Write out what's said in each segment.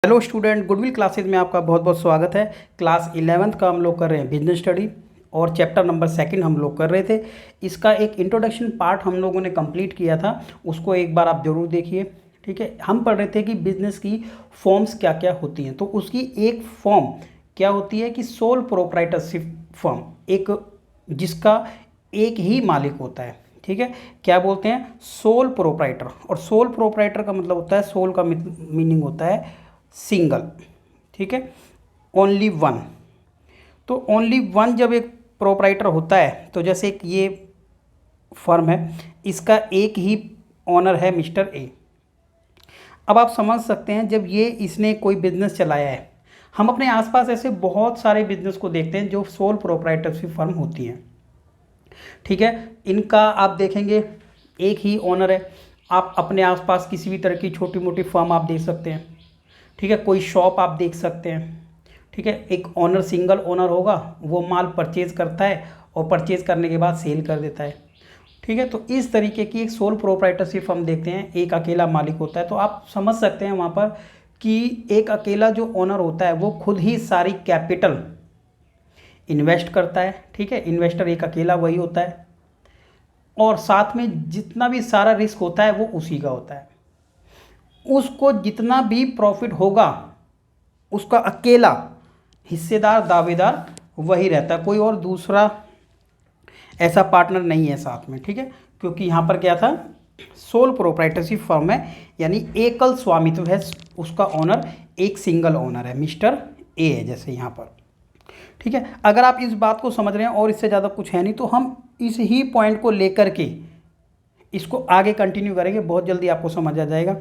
Hello student, goodwill classes में आपका बहुत बहुत स्वागत है। क्लास 11th का हम लोग कर रहे हैं बिजनेस स्टडी और चैप्टर नंबर 2 हम लोग कर रहे थे। इसका एक इंट्रोडक्शन पार्ट हम लोगों ने कंप्लीट किया था, उसको एक बार आप ज़रूर देखिए। ठीक है, हम पढ़ रहे थे कि बिजनेस की फॉर्म्स क्या क्या होती हैं। तो उसकी एक फॉर्म क्या होती है कि सोल प्रोप्राइटरशिप फॉर्म, एक जिसका एक ही मालिक होता है। ठीक है, क्या बोलते हैं? Sole proprietor. और सोल प्रोप्राइटर का मतलब होता है, सोल का मीनिंग होता है सिंगल। ठीक है, ओनली वन। तो ओनली वन जब एक प्रोप्राइटर होता है, तो जैसे एक ये फर्म है, इसका एक ही ओनर है मिस्टर ए। अब आप समझ सकते हैं, जब ये इसने कोई बिजनेस चलाया है, हम अपने आसपास ऐसे बहुत सारे बिजनेस को देखते हैं जो सोल प्रोप्राइटरशिप फर्म होती हैं। ठीक है, इनका आप देखेंगे एक ही ओनर है। आप अपने आसपास किसी भी तरह की छोटी मोटी फर्म आप देख सकते हैं। ठीक है, कोई शॉप आप देख सकते हैं। ठीक है, एक ओनर सिंगल ओनर होगा, वो माल परचेज करता है और परचेज करने के बाद सेल कर देता है। ठीक है, तो इस तरीके की एक सोल प्रोप्राइटरशिप हम देखते हैं, एक अकेला मालिक होता है। तो आप समझ सकते हैं वहाँ पर कि एक अकेला जो ओनर होता है वो खुद ही सारी कैपिटल इन्वेस्ट करता है। ठीक है, इन्वेस्टर एक अकेला वही होता है, और साथ में जितना भी सारा रिस्क होता है वो उसी का होता है। उसको जितना भी प्रॉफिट होगा, उसका अकेला हिस्सेदार दावेदार वही रहता है, कोई और दूसरा ऐसा पार्टनर नहीं है साथ में। ठीक है, क्योंकि यहाँ पर क्या था, सोल प्रोप्राइटरशिप फर्म है, यानी एकल स्वामित्व है, उसका ओनर एक सिंगल ओनर है, मिस्टर ए है जैसे यहाँ पर। ठीक है, अगर आप इस बात को समझ रहे हैं और इससे ज़्यादा कुछ है नहीं, तो हम इस ही पॉइंट को लेकर के इसको आगे कंटिन्यू करेंगे, बहुत जल्दी आपको समझ आ जाएगा।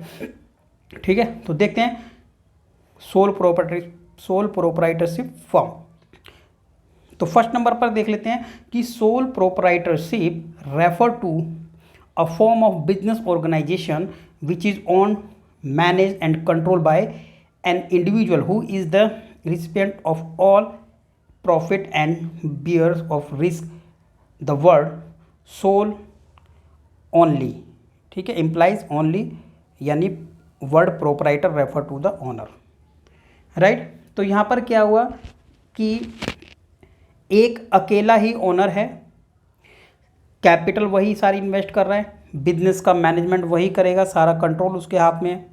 ठीक है, तो देखते हैं सोल प्रोप्राइटरशिप फर्म। तो फर्स्ट नंबर पर देख लेते हैं कि sole proprietorship refer to a form of business organisation which is own manage and control by an individual who is the recipient of all profit and bears of risk. The word sole only, ठीक है, implies only, यानी word proprietor refer to the owner. Right, तो यहाँ पर क्या हुआ कि एक अकेला ही ओनर है, कैपिटल वही सारी इन्वेस्ट कर रहा है, बिजनेस का मैनेजमेंट वही करेगा, सारा कंट्रोल उसके हाथ में है,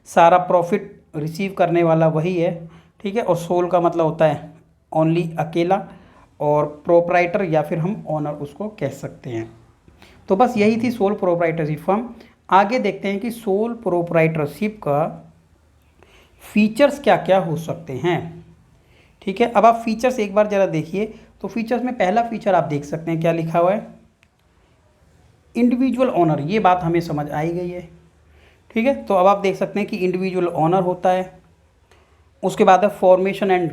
सारा प्रॉफिट रिसीव करने वाला वही है। ठीक है, और सोल का मतलब होता है ओनली, अकेला, और प्रोप्राइटर या फिर हम ओनर उसको कह सकते हैं। तो बस यही थी सोल प्रोप्राइटरशिप फर्म। आगे देखते हैं कि सोल प्रोप्राइटरशिप का फीचर्स क्या क्या हो सकते हैं। ठीक है, अब आप फीचर्स एक बार ज़रा देखिए। तो फीचर्स में पहला फीचर आप देख सकते हैं, क्या लिखा हुआ है? Individual owner. ये बात हमें समझ आई गई है। ठीक है, तो अब आप देख सकते हैं कि इंडिविजुअल ओनर होता है। उसके बाद है फॉर्मेशन एंड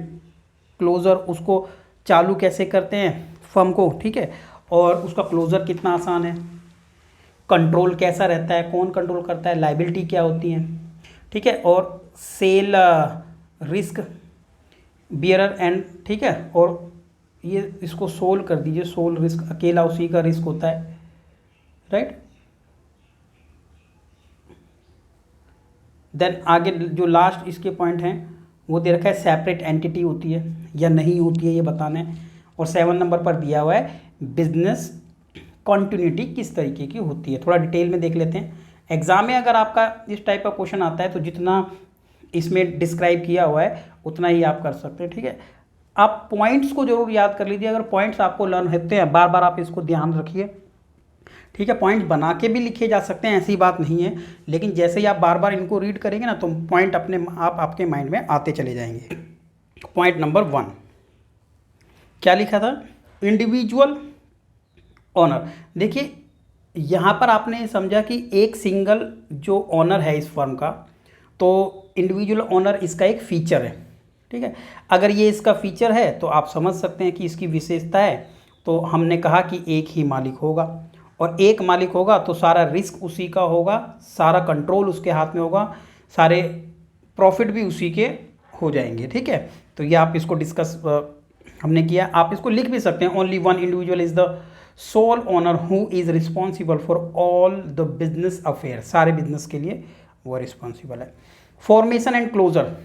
क्लोज़र, उसको चालू कैसे करते हैं फर्म को। ठीक है, और उसका क्लोज़र कितना आसान है, कंट्रोल कैसा रहता है, कौन कंट्रोल करता है, लाइबिलिटी क्या होती है। ठीक है, और सेल रिस्क बियरर एंड, ठीक है, और ये इसको सोल्व कर दीजिए, सोल रिस्क, अकेला उसी का रिस्क होता है। राइट, देन आगे जो लास्ट इसके पॉइंट हैं वो दे रखा है, सेपरेट एंटिटी होती है या नहीं होती है ये बताना है। और 7 नंबर पर दिया हुआ है बिजनेस कॉन्टिन्यूटी किस तरीके की होती है। थोड़ा डिटेल में देख लेते हैं। एग्जाम में अगर आपका इस टाइप का क्वेश्चन आता है तो जितना इसमें डिस्क्राइब किया हुआ है उतना ही आप कर सकते हैं। ठीक है, आप पॉइंट्स को जरूर याद कर लीजिए। अगर पॉइंट्स आपको लर्न होते हैं, बार बार आप इसको ध्यान रखिए। ठीक है, पॉइंट बना के भी लिखे जा सकते हैं, ऐसी बात नहीं है, लेकिन जैसे ही आप बार बार इनको रीड करेंगे ना, तो पॉइंट अपने आप आपके माइंड में आते चले जाएंगे। पॉइंट नंबर 1 क्या लिखा था? Individual owner. देखिए, यहाँ पर आपने समझा कि एक सिंगल जो ओनर है इस फर्म का, तो इंडिविजुअल ओनर इसका एक फीचर है। ठीक है, अगर ये इसका फीचर है तो आप समझ सकते हैं कि इसकी विशेषता है। तो हमने कहा कि एक ही मालिक होगा, और एक मालिक होगा तो सारा रिस्क उसी का होगा, सारा कंट्रोल उसके हाथ में होगा, सारे प्रॉफिट भी उसी के हो जाएंगे। ठीक है, तो ये आप इसको डिस्कस हमने किया। आप इसको लिख भी सकते हैं, only one individual is the sole owner who is responsible for all the business affair, सारे बिजनेस के लिए वो रिस्पॉन्सिबल है। Formation and closure.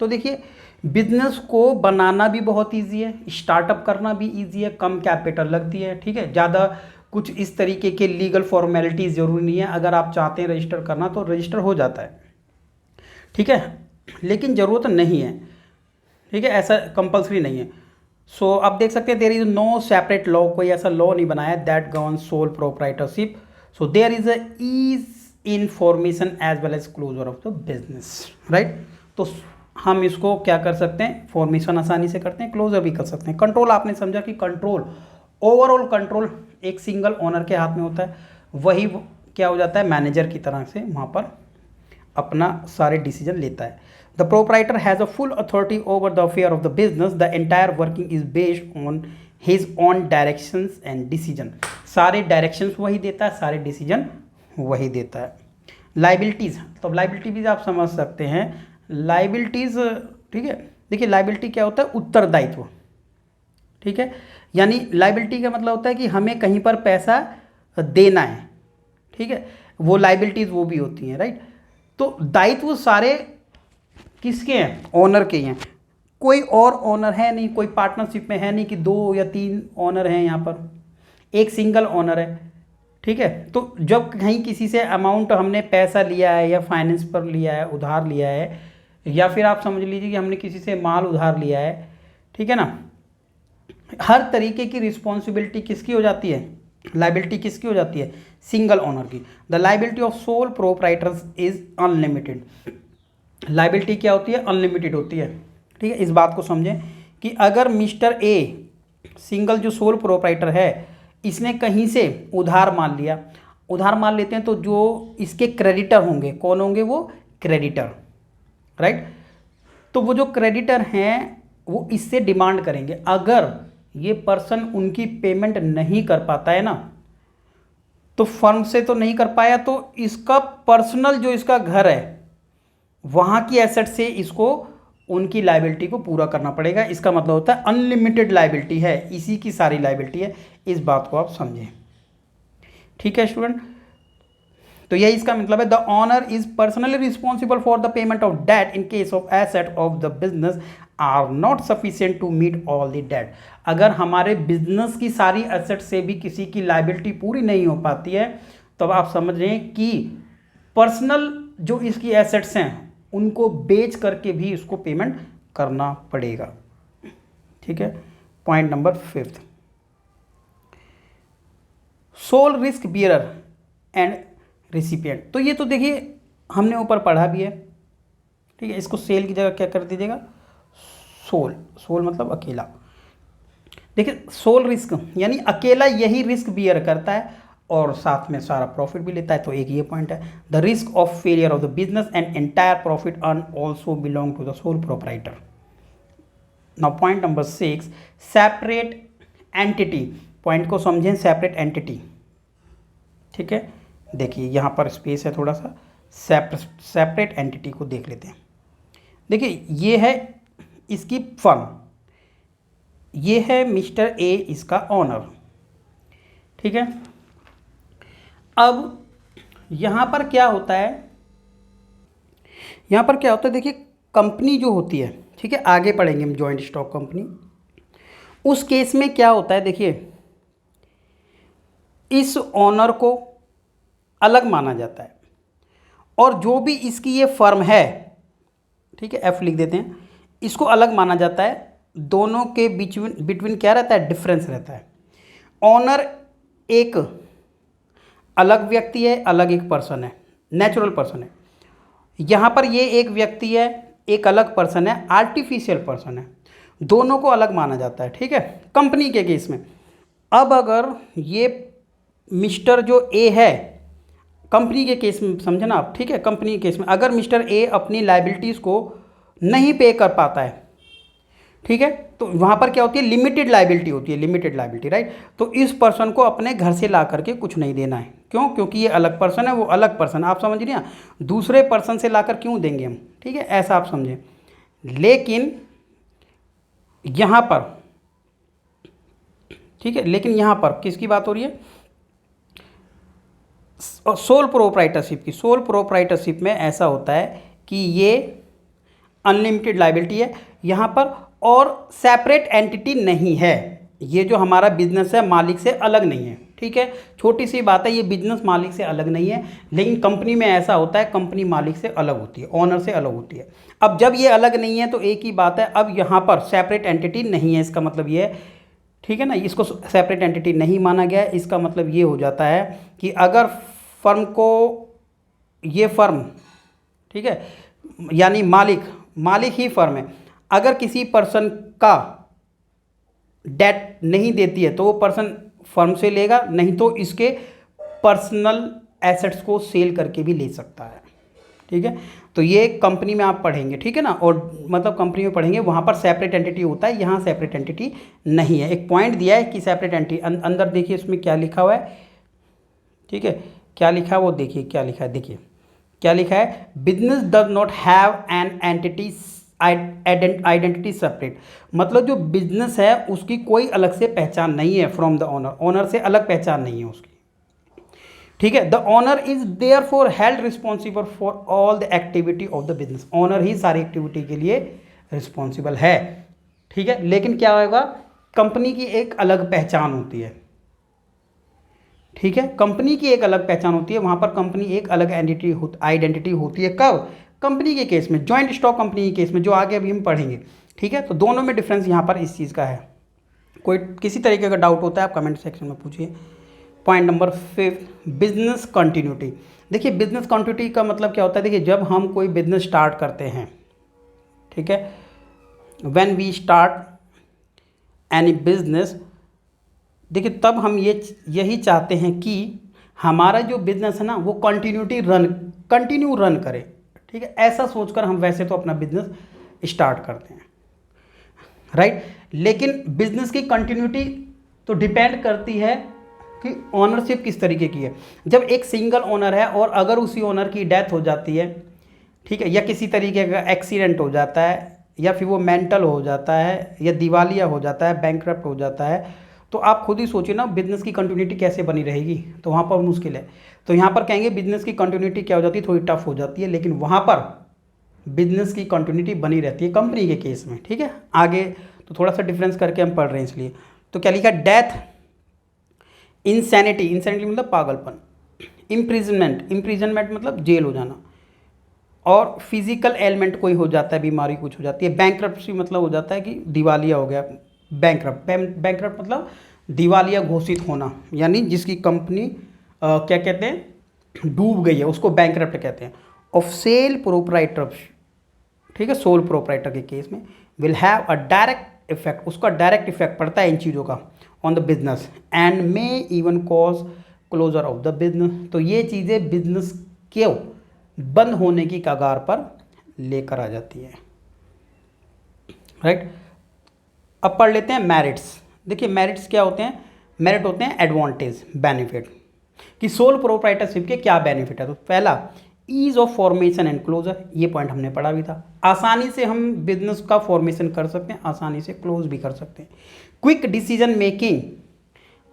तो देखिए बिजनेस को बनाना भी बहुत ईजी है, स्टार्टअप करना भी ईजी है, कम कैपिटल लगती है, ठीक है, ज़्यादा कुछ इस तरीके के लीगल फॉर्मेलिटीज़ ज़रूरी नहीं है। अगर आप चाहते हैं रजिस्टर करना तो रजिस्टर हो जाता है, ठीक है, लेकिन ज़रूरत नहीं है, ठीक है, ऐसा कंपलसरी नहीं है। सो आप देख सकते हैं there is no separate law, कोई ऐसा लॉ नहीं बनाया that governs sole proprietorship. So there is a ease in formation as well as closure of the business, right. तो हम इसको क्या कर सकते हैं, फॉर्मेशन आसानी से करते हैं, क्लोजर भी कर सकते हैं। कंट्रोल आपने समझा कि कंट्रोल, ओवरऑल कंट्रोल एक सिंगल ओनर के हाथ में होता है, वही क्या हो जाता है, मैनेजर की तरह से वहाँ पर अपना सारे डिसीजन लेता है। The proprietor has a full authority over the affair of the business, the entire working is based on his on directions and decision. सारे डायरेक्शंस वही देता है, सारे डिसीजन वही देता है। लाइबिलिटीज़, तो लाइबिलिटी भी आप समझ सकते हैं, लाइबिलिटीज़, ठीक है। देखिए लाइबिलिटी क्या होता है, उत्तरदायित्व, ठीक है, यानी लाइबिलिटी का मतलब होता है कि हमें कहीं पर पैसा देना है, ठीक है, वो लाइबिलिटीज़ वो भी होती हैं, राइट। तो दायित्व सारे किसके हैं, ओनर के हैं, कोई और ओनर है नहीं, कोई पार्टनरशिप में है नहीं कि 2 या 3 ओनर हैं, यहाँ पर एक सिंगल ओनर है, ठीक है। तो जब कहीं किसी से अमाउंट हमने पैसा लिया है या फाइनेंस पर लिया है, उधार लिया है, या फिर आप समझ लीजिए कि हमने किसी से माल उधार लिया है, ठीक है ना, हर तरीके की रिस्पॉन्सिबिलिटी किसकी हो जाती है, लाइबिलिटी किसकी हो जाती है, सिंगल ओनर की। The liability of sole proprietors is unlimited. Liability क्या होती है, अनलिमिटेड होती है, ठीक है। इस बात को समझें कि अगर मिस्टर ए सिंगल जो सोल प्रोप्राइटर है, इसने कहीं से उधार मान लिया, उधार मान लेते हैं, तो जो इसके क्रेडिटर होंगे, कौन होंगे, वो क्रेडिटर, राइट। तो वो जो क्रेडिटर हैं वो इससे डिमांड करेंगे, अगर ये पर्सन उनकी पेमेंट नहीं कर पाता है ना, तो फर्म से तो नहीं कर पाया, तो इसका पर्सनल जो इसका घर है वहाँ की एसेट से इसको उनकी लाइबिलिटी को पूरा करना पड़ेगा। इसका मतलब होता है अनलिमिटेड लाइबिलिटी है, इसी की सारी लाइबिलिटी है, इस बात को आप समझें, ठीक है स्टूडेंट। तो यही इसका मतलब है, the owner is personally responsible for the payment of debt in case of asset of the business are not sufficient to meet all the debt. अगर हमारे बिजनेस की सारी एसेट से भी किसी की लाइबिलिटी पूरी नहीं हो पाती है, तो अब आप समझ रहे हैं कि पर्सनल जो इसकी एसेट्स हैं उनको बेच करके भी इसको पेमेंट करना पड़ेगा, ठीक है। Point number 5, sole risk bearer and recipient. तो ये तो देखिए हमने ऊपर पढ़ा भी है, ठीक है। इसको सेल की जगह क्या कर दीजिएगा, सोल, सोल मतलब अकेला। देखिए सोल रिस्क यानी अकेला यही रिस्क बियर करता है और साथ में सारा प्रॉफिट भी लेता है, तो एक ये पॉइंट है। The risk of failure of the business and entire profit earn also belong to the sole proprietor. Now point number 6, separate entity. Point को समझें, सेपरेट एंटिटी, ठीक है। देखिए यहाँ पर स्पेस है थोड़ा सा, सेपरेट एंटिटी को देख लेते हैं। देखिए ये है इसकी फर्म, ये है मिस्टर ए इसका ओनर, ठीक है। अब यहाँ पर क्या होता है, यहाँ पर क्या होता है, देखिए कंपनी जो होती है, ठीक है, आगे पढ़ेंगे हम जॉइंट स्टॉक कंपनी। उस केस में क्या होता है, देखिए इस ओनर को अलग माना जाता है और जो भी इसकी ये फर्म है, ठीक है, एफ लिख देते हैं, इसको अलग माना जाता है। दोनों के बिटवीन क्या रहता है, डिफरेंस रहता है। ओनर एक अलग व्यक्ति है, अलग एक पर्सन है, नेचुरल पर्सन है। यहाँ पर ये एक व्यक्ति है, एक अलग पर्सन है, आर्टिफिशियल पर्सन है, दोनों को अलग माना जाता है, ठीक है, कंपनी के केस में। अब अगर ये मिस्टर जो ए है, कंपनी के केस में समझे ना आप, ठीक है, कंपनी के केस में अगर मिस्टर ए अपनी लाइबिलिटीज़ को नहीं पे कर पाता है, ठीक है, तो वहाँ पर क्या होती है, लिमिटेड लाइबिलिटी होती है, लिमिटेड लाइबिलिटी, राइट। तो इस पर्सन को अपने घर से ला करके कुछ नहीं देना है, क्यों, क्योंकि ये अलग पर्सन है, वो अलग पर्सन, आप समझ रहे हैं, दूसरे पर्सन से लाकर क्यों देंगे हम, ठीक है, ऐसा आप समझें। लेकिन यहाँ पर, ठीक है, लेकिन यहाँ पर किसकी बात हो रही है, सोल प्रोप्राइटरशिप की। सोल प्रोप्राइटरशिप में ऐसा होता है, कि ये अनलिमिटेड लायबिलिटी है यहाँ पर, और सेपरेट एंटिटी नहीं है। ये जो हमारा बिजनेस है मालिक से अलग नहीं है, ठीक है। छोटी सी बात है, ये बिजनेस मालिक से अलग नहीं है, लेकिन कंपनी में ऐसा होता है, कंपनी मालिक से अलग होती है, ओनर से अलग होती है। अब जब ये अलग नहीं है तो एक ही बात है, अब यहाँ पर सेपरेट एंटिटी नहीं है, इसका मतलब ये है, ठीक है ना, इसको सेपरेट एंटिटी नहीं माना गया है। इसका मतलब ये हो जाता है कि अगर फर्म को, ये फर्म, ठीक है, यानी मालिक ही फर्म है, अगर किसी पर्सन का डेट नहीं देती है तो वो पर्सन फर्म से लेगा, नहीं तो इसके पर्सनल एसेट्स को सेल करके भी ले सकता है, ठीक है। तो ये कंपनी में आप पढ़ेंगे, ठीक है ना, और मतलब कंपनी में पढ़ेंगे, वहाँ पर सेपरेट एंटिटी होता है, यहाँ सेपरेट एंटिटी नहीं है। एक पॉइंट दिया है कि सेपरेट एंटिटी, अंदर देखिए इसमें क्या लिखा हुआ है, ठीक है, क्या लिखा है वो देखिए, क्या लिखा है, देखिए क्या लिखा है, business does not have an entity identity separate, मतलब जो बिजनेस है उसकी कोई अलग से पहचान नहीं है फ्रॉम द ओनर, ओनर से अलग पहचान नहीं है उसकी, ठीक है। The owner is there for held responsible for all the activity of the business, owner ही सारी एक्टिविटी के लिए रिस्पॉन्सिबल है, ठीक है। लेकिन क्या होगा, कंपनी की एक अलग पहचान होती है, ठीक है, कंपनी की एक अलग पहचान होती है, वहाँ पर कंपनी एक अलग आइडेंटिटी होती है। कब, कंपनी के केस में, जॉइंट स्टॉक कंपनी के केस में, जो आगे अभी हम पढ़ेंगे, ठीक है। तो दोनों में डिफरेंस यहाँ पर इस चीज़ का है। कोई किसी तरीके का डाउट होता है आप कमेंट सेक्शन में पूछिए। Point number 5, business continuity. देखिए बिजनेस कंटिन्यूटी का मतलब क्या होता है, देखिए जब हम कोई बिजनेस स्टार्ट करते हैं, ठीक है, when we start any business, देखिए तब हम यही चाहते हैं कि हमारा जो बिजनेस है ना वो कंटिन्यू रन करे, ठीक है। ऐसा सोचकर हम वैसे तो अपना बिजनेस स्टार्ट करते हैं, राइट। लेकिन बिजनेस की कंटिन्यूटी तो डिपेंड करती है कि ओनरशिप किस तरीके की है। जब एक सिंगल ओनर है और अगर उसी ओनर की डेथ हो जाती है, ठीक है, या किसी तरीके का एक्सीडेंट हो जाता है, या फिर वो मेंटल हो जाता है, या दिवालिया हो जाता है, बैंकरप्ट हो जाता है, तो आप खुद ही सोचिए ना बिजनेस की कंटिन्यूटी कैसे बनी रहेगी, तो वहाँ पर मुश्किल है। तो यहाँ पर कहेंगे बिजनेस की कंटिन्यूटी क्या हो जाती है, थोड़ी टफ हो जाती है, लेकिन वहाँ पर बिजनेस की कंटिन्यूटी बनी रहती है कंपनी के केस में, ठीक है। आगे तो थोड़ा सा डिफरेंस करके हम पढ़ रहे हैं इसलिए। तो क्या लिखा, डेथ, इंसैनिटी मतलब पागलपन, इम्प्रिजनमेंट मतलब जेल हो जाना, और फिजिकल एलिमेंट कोई हो जाता है, बीमारी कुछ हो जाती है। बैंकरप्सी मतलब हो जाता है कि दिवालिया हो गया, बैंकरप्ट मतलब दिवालिया घोषित होना, यानी जिसकी कंपनी क्या कहते हैं, डूब गई है, उसको बैंकरप्ट कहते हैं। ऑफ सेल प्रोप्राइटर, ठीक है, सोल प्रोप्राइटर के केस में will have a direct effect, उसका डायरेक्ट इफेक्ट पड़ता है इन चीज़ों का on the business, and may even cause closure of the business. तो ये चीज़ें बिजनेस क्यों बंद होने की कगार पर लेकर आ जाती है, राइट। अब पढ़ लेते हैं मेरिट्स। देखिए मेरिट्स क्या होते हैं, मेरिट होते हैं एडवांटेज, बेनिफिट, कि सोल प्रोप्राइटरशिप के क्या बेनिफिट है। तो पहला, ease of formation and closure, ये पॉइंट हमने पढ़ा भी था, आसानी से हम बिजनेस का फॉर्मेशन कर सकते हैं, आसानी से क्लोज भी कर सकते हैं। क्विक डिसीजन मेकिंग,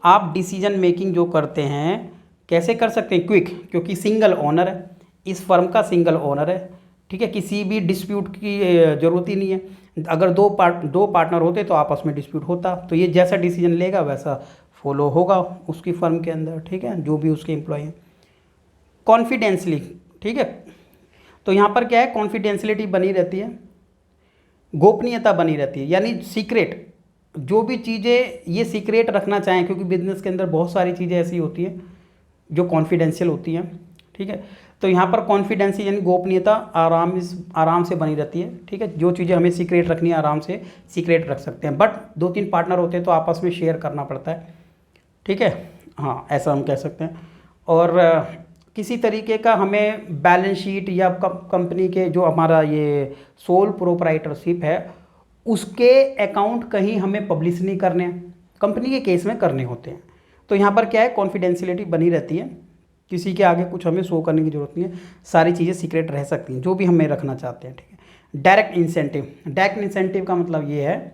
आप डिसीजन मेकिंग जो करते हैं कैसे कर सकते हैं, क्विक, क्योंकि सिंगल ओनर है, इस फर्म का सिंगल ओनर है, ठीक है, किसी भी डिस्प्यूट की ज़रूरत ही नहीं है। अगर दो पार्टनर होते तो आपस में डिस्प्यूट होता, तो ये जैसा डिसीजन लेगा वैसा फॉलो होगा उसकी फर्म के अंदर, ठीक है, जो भी उसके एम्प्लॉय हैं। कॉन्फिडेंसली, ठीक है, तो यहाँ पर क्या है, कॉन्फिडेंशियलिटी बनी रहती है, गोपनीयता बनी रहती है, यानी सीक्रेट, जो भी चीज़ें ये सीक्रेट रखना चाहें, क्योंकि बिजनेस के अंदर बहुत सारी चीज़ें ऐसी होती हैं जो कॉन्फिडेंशियल होती हैं, ठीक है। तो यहाँ पर कॉन्फिडेंसी यानी गोपनीयता आराम से बनी रहती है, ठीक है। जो चीज़ें हमें सीक्रेट रखनी है आराम से सीक्रेट रख सकते हैं, बट 2-3 पार्टनर होते हैं तो आपस में शेयर करना पड़ता है, ठीक है, हाँ ऐसा हम कह सकते हैं। और किसी तरीके का हमें बैलेंस शीट या कंपनी के जो हमारा ये सोल प्रोप्राइटरशिप है उसके अकाउंट कहीं हमें पब्लिश नहीं करने हैं, कंपनी के केस में करने होते हैं। तो यहाँ पर क्या है, कॉन्फिडेंशियलिटी बनी रहती है, किसी के आगे कुछ हमें शो करने की ज़रूरत नहीं है, सारी चीज़ें सीक्रेट रह सकती हैं जो भी हमें रखना चाहते हैं, ठीक है। डायरेक्ट इंसेंटिव का मतलब ये है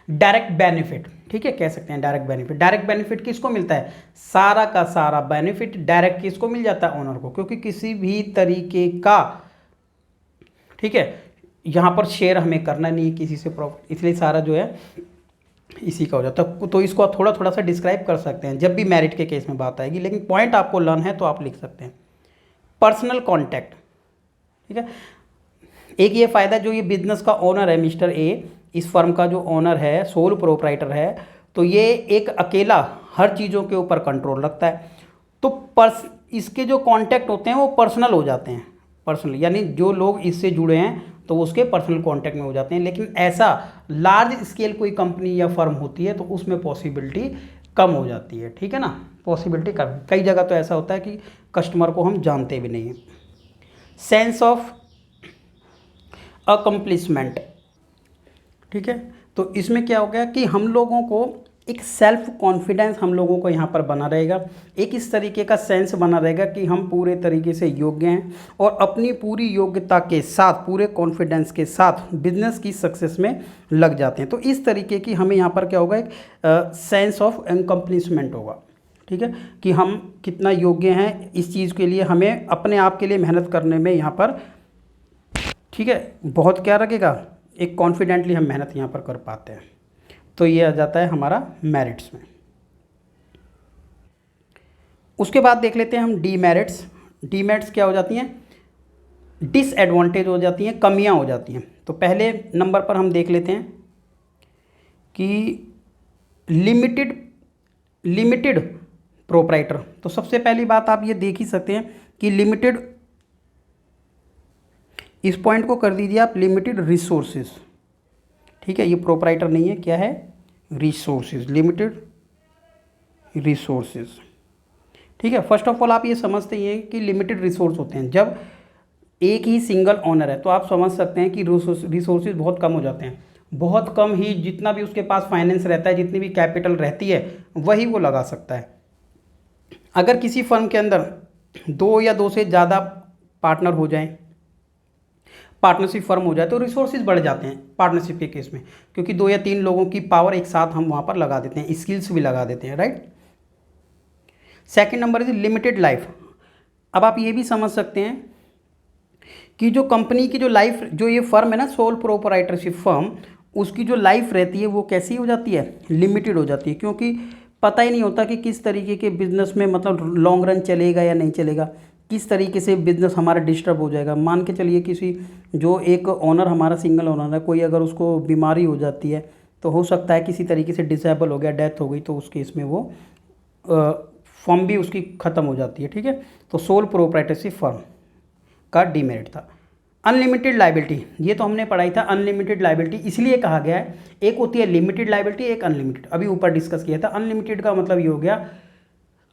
डायरेक्ट बेनिफिट, ठीक है, कह सकते हैं डायरेक्ट बेनिफिट किसको मिलता है, सारा का सारा बेनिफिट डायरेक्ट किसको मिल जाता है, ओनर को, क्योंकि किसी भी तरीके का ठीक है। यहाँ पर शेयर हमें करना नहीं है किसी से प्रॉफिट, इसलिए सारा जो है इसी का हो जाता है। तो इसको आप थोड़ा थोड़ा सा डिस्क्राइब कर सकते हैं जब भी मेरिट के केस में बात आएगी, लेकिन पॉइंट आपको लर्न है तो आप लिख सकते हैं। पर्सनल कॉन्टैक्ट, ठीक है। एक ये फ़ायदा, जो ये बिजनेस का ओनर है मिस्टर ए, इस फर्म का जो ओनर है, सोल प्रोप्राइटर है, तो ये एक अकेला हर चीज़ों के ऊपर कंट्रोल रखता है। तो इसके जो कॉन्टैक्ट होते हैं वो पर्सनल हो जाते हैं, पर्सनल यानी जो लोग इससे जुड़े हैं तो उसके पर्सनल कॉन्टैक्ट में हो जाते हैं। लेकिन ऐसा लार्ज स्केल कोई कंपनी या फर्म होती है तो उसमें पॉसिबिलिटी कम हो जाती है, ठीक है ना, पॉसिबिलिटी कम। कई जगह तो ऐसा होता है कि कस्टमर को हम जानते भी नहीं हैं। सेंस ऑफ अकम्प्लिशमेंट, ठीक है। तो इसमें क्या हो गया कि हम लोगों को एक सेल्फ कॉन्फिडेंस हम लोगों को यहाँ पर बना रहेगा, एक इस तरीके का सेंस बना रहेगा कि हम पूरे तरीके से योग्य हैं और अपनी पूरी योग्यता के साथ, पूरे कॉन्फिडेंस के साथ बिजनेस की सक्सेस में लग जाते हैं। तो इस तरीके की हमें यहाँ पर क्या होगा, एक सेंस ऑफ अकम्प्लिशमेंट होगा, ठीक है, कि हम कितना योग्य हैं इस चीज़ के लिए, हमें अपने आप के लिए मेहनत करने में यहाँ पर, ठीक है, बहुत क्या रखेगा, एक कॉन्फिडेंटली हम मेहनत यहाँ पर कर पाते हैं। तो ये आ जाता है हमारा मेरिट्स में। उसके बाद देख लेते हैं हम डीमेरिट्स। डीमेरिट्स क्या हो जाती हैं, डिसएडवांटेज हो जाती हैं, कमियां हो जाती हैं। तो पहले नंबर पर हम देख लेते हैं कि लिमिटेड प्रोप्राइटर। तो सबसे पहली बात आप ये देख ही सकते हैं कि लिमिटेड, इस पॉइंट को कर दीजिए आप लिमिटेड रिसोर्सेज, ठीक है, ये प्रोप्राइटर नहीं है, क्या है, रिसोर्सेज, लिमिटेड रिसोर्सेज, ठीक है। फर्स्ट ऑफ ऑल आप ये समझते ही हैं कि लिमिटेड रिसोर्स होते हैं जब एक ही सिंगल ओनर है, तो आप समझ सकते हैं कि रिसोर्सेज बहुत कम हो जाते हैं, बहुत कम ही, जितना भी उसके पास फाइनेंस रहता है, जितनी भी कैपिटल रहती है वही वो लगा सकता है। अगर किसी फर्म के अंदर 2 या 2 से ज़्यादा पार्टनर हो जाएं, पार्टनरशिप फर्म हो जाए, तो रिसोर्सेज बढ़ जाते हैं पार्टनरशिप के केस में, क्योंकि 2 या 3 लोगों की पावर एक साथ हम वहाँ पर लगा देते हैं, स्किल्स भी लगा देते हैं, right. Second number is limited life. अब आप ये भी समझ सकते हैं कि जो कंपनी की जो लाइफ, जो ये फर्म है ना, सोल प्रोप्राइटरशिप फर्म, उसकी जो लाइफ रहती है वो कैसी हो जाती है, लिमिटेड हो जाती है, क्योंकि पता ही नहीं होता कि किस तरीके के बिजनेस में मतलब लॉन्ग रन चलेगा या नहीं चलेगा, किस तरीके से बिज़नेस हमारा डिस्टर्ब हो जाएगा। मान के चलिए किसी, जो एक ओनर हमारा सिंगल ओनर है, कोई अगर उसको बीमारी हो जाती है तो हो सकता है किसी तरीके से डिसेबल हो गया, डेथ हो गई, तो उस केस में वो फर्म भी उसकी ख़त्म हो जाती है, ठीक है। तो सोल प्रोप्राइटरशिप फर्म का डीमेरिट था। अनलिमिटेड लाइबिलिटी, ये तो हमने पढ़ाई था। अनलिमिटेड लाइबिलिटी इसलिए कहा गया है, एक होती है लिमिटेड लाइबिलिटी, एक अनलिमिटेड, अभी ऊपर डिस्कस किया था। अनलिमिटेड का मतलब ये हो गया,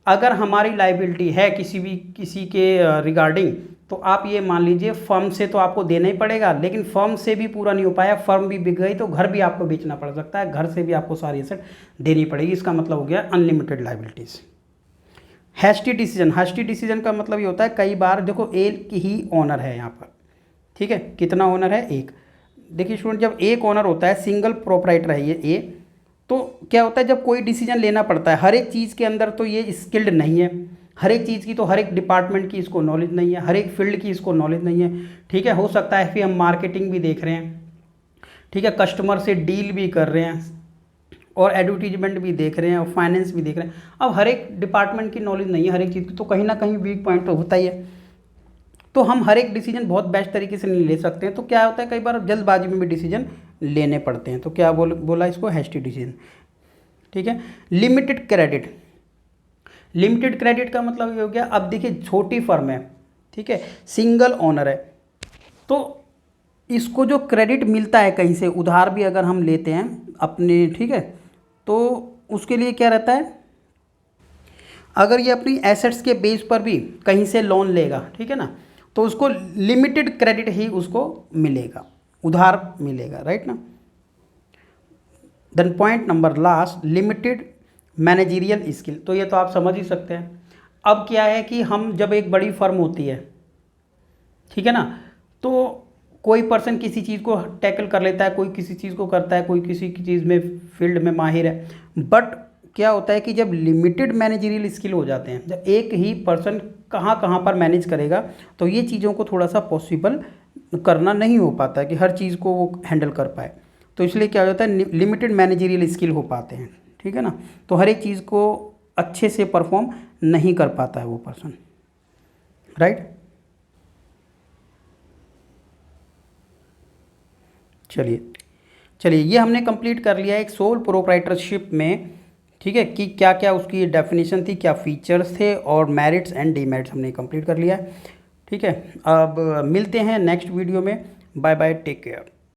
अगर हमारी लाइबिलिटी है किसी के रिगार्डिंग, तो आप ये मान लीजिए फर्म से तो आपको देना ही पड़ेगा, लेकिन फर्म से भी पूरा नहीं हो पाया, फर्म भी बिक गई, तो घर भी आपको बेचना पड़ सकता है, घर से भी आपको सारी एसेट देनी पड़ेगी। इसका मतलब हो गया unlimited liabilities. Hasty decision, hasty decision का मतलब ये होता है, कई बार देखो एक ही ओनर है यहाँ पर, ठीक है, कितना ओनर है, एक। देखिए स्टूडेंट, जब एक ओनर होता है, सिंगल प्रोप्राइटर है ये ए, तो क्या होता है, जब कोई डिसीजन लेना पड़ता है, हर एक चीज़ के अंदर तो ये स्किल्ड नहीं है, हर एक चीज़ की, तो हर एक डिपार्टमेंट की इसको नॉलेज नहीं है, हर एक फील्ड की इसको नॉलेज नहीं है, ठीक है। हो सकता है फिर हम मार्केटिंग भी देख रहे हैं, ठीक है, कस्टमर से डील भी कर रहे हैं और एडवर्टीजमेंट भी देख रहे हैं और फाइनेंस भी देख रहे हैं। अब हर एक डिपार्टमेंट की नॉलेज नहीं है हर एक चीज़ की, तो कहीं ना कहीं वीक पॉइंट तो होता ही है। तो हम हर एक डिसीजन बहुत बेस्ट तरीके से नहीं ले सकते हैं, तो क्या होता है, कई बार जल्दबाजी में भी डिसीजन लेने पड़ते हैं। तो क्या बोला इसको, हैस्टी डिसीजन, ठीक है। लिमिटेड क्रेडिट, लिमिटेड क्रेडिट का मतलब ये हो गया, अब देखिए छोटी फर्म है, ठीक है, सिंगल ओनर है, तो इसको जो क्रेडिट मिलता है कहीं से, उधार भी अगर हम लेते हैं अपने, ठीक है, तो उसके लिए क्या रहता है, अगर ये अपनी एसेट्स के बेस पर भी कहीं से लोन लेगा, ठीक है ना, तो उसको लिमिटेड क्रेडिट ही उसको मिलेगा, उधार मिलेगा, राइट ना। Then point number last, limited managerial skill. तो ये तो आप समझ ही सकते हैं। अब क्या है कि हम जब एक बड़ी फर्म होती है, ठीक है ना, तो कोई पर्सन किसी चीज़ को टैकल कर लेता है, कोई किसी चीज़ को करता है, कोई किसी की चीज़ में फील्ड में माहिर है, बट क्या होता है कि जब लिमिटेड मैनेजरियल स्किल हो जाते हैं, जब एक ही पर्सन कहाँ कहाँ पर मैनेज करेगा, तो ये चीज़ों को थोड़ा सा पॉसिबल करना नहीं हो पाता है कि हर चीज़ को वो हैंडल कर पाए। तो इसलिए क्या हो जाता है, लिमिटेड मैनेजरियल स्किल हो पाते हैं, ठीक है ना। तो हर एक चीज़ को अच्छे से परफॉर्म नहीं कर पाता है वो पर्सन, राइट। चलिए चलिए, ये हमने कंप्लीट कर लिया एक सोल प्रोप्राइटरशिप में, ठीक है, कि क्या क्या उसकी डेफिनेशन थी, क्या फीचर्स थे, और मेरिट्स एंड डीमेरिट्स हमने कंप्लीट कर लिया है, ठीक है। अब मिलते हैं नेक्स्ट वीडियो में। Bye bye, take care.